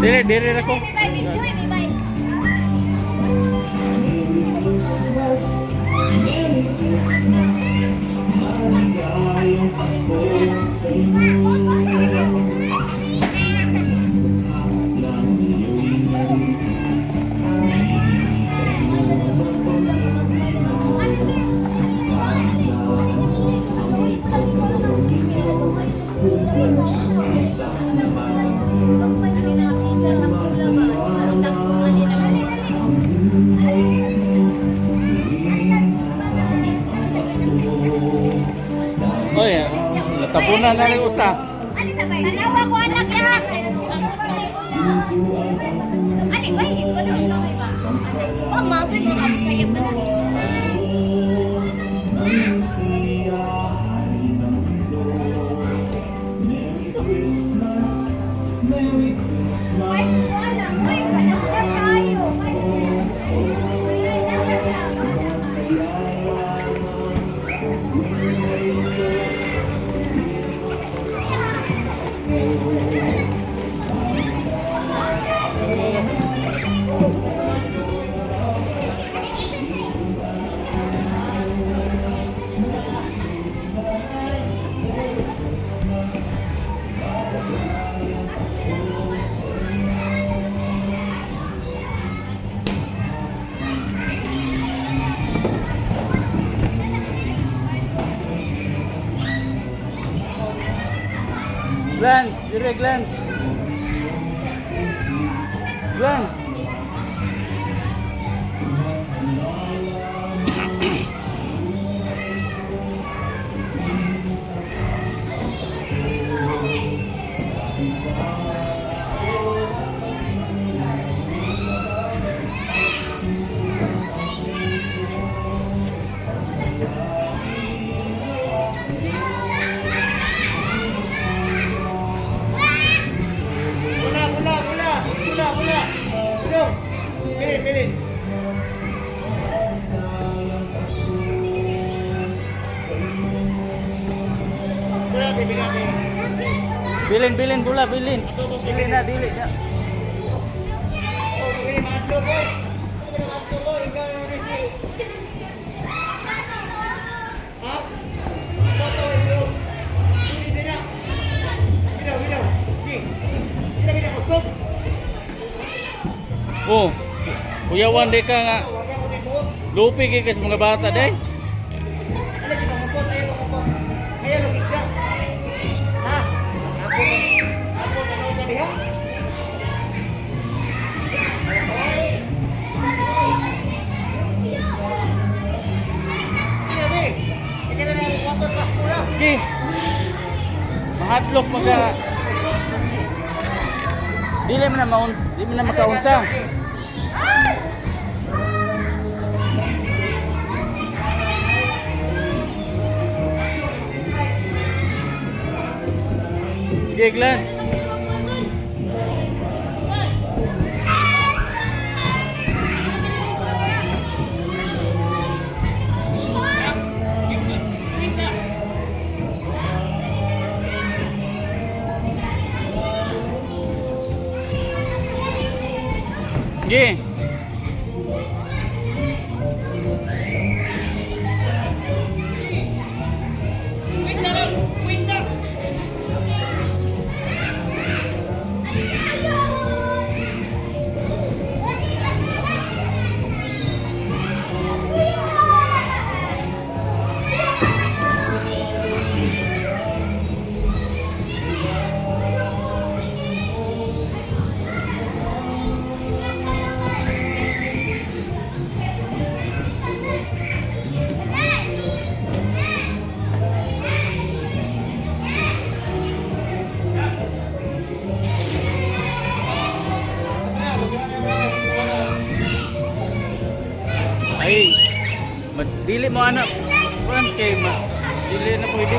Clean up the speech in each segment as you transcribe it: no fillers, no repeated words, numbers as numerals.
Dire ako. Oy, natapunan na rin usa. Anawa ko anak ya. Ani ba hindi ko na ba? Oh, mausa ko ang sayap na. Glance, dire glance. Glance. Pilih. Bilin bola, bilin. Bilin na, dili na. Oh, uyawan deka nga. Lupi kay kas mga bata day. Okay. Mahatlok maga. Dili man na makaunsa. Okay, glance. Okay. Ay, dili mo anak. Kuan kay dili na pwede.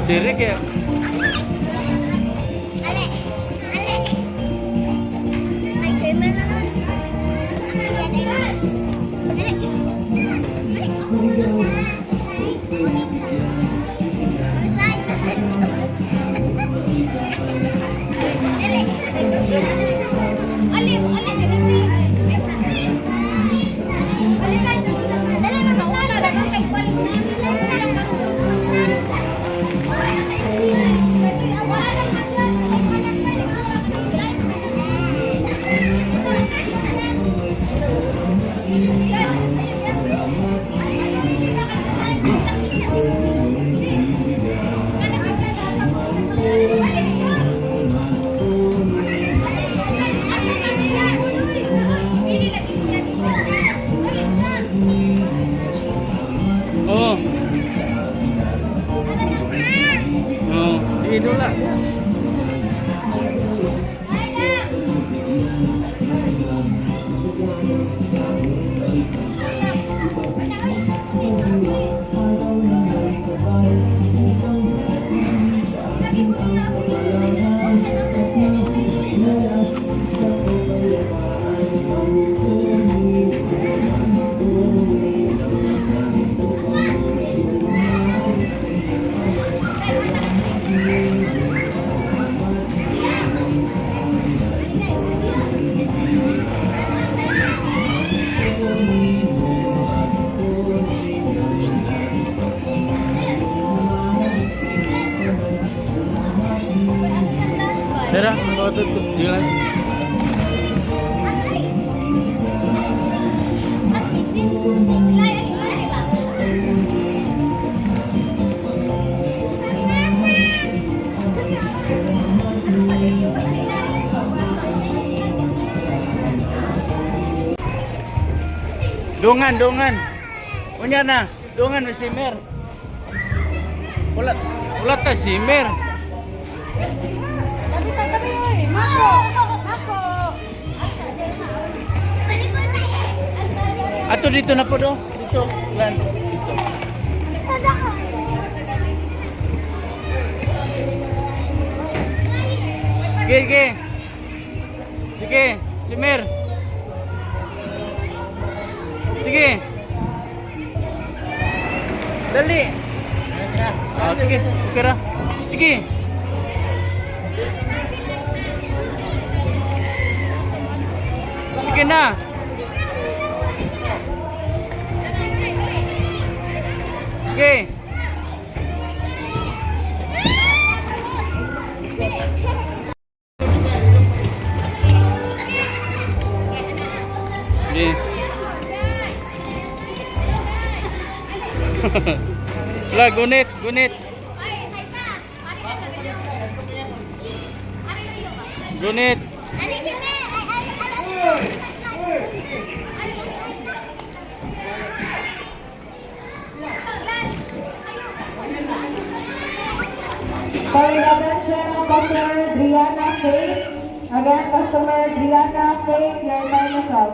diri kaya. Ale. Ale. Ay, shimmer na nun. Oh. Oh, di dulu. Tara, bawa tutup jalan. Mas bisin. Lay, ba? Dungan. Punya na, dungan may simmer. Ulat ta simmer. Sabi, Mako. Ato dito na po do. Dito, lan. Dito. Sige, simmer. Sige. Dali. Oh, sige, okay ra. Sige. Sige na. Sige. Sige. Lah, gunit. Gunit. For the attention of customer Brianna Faith, again customer Brianna Faith, your time is up.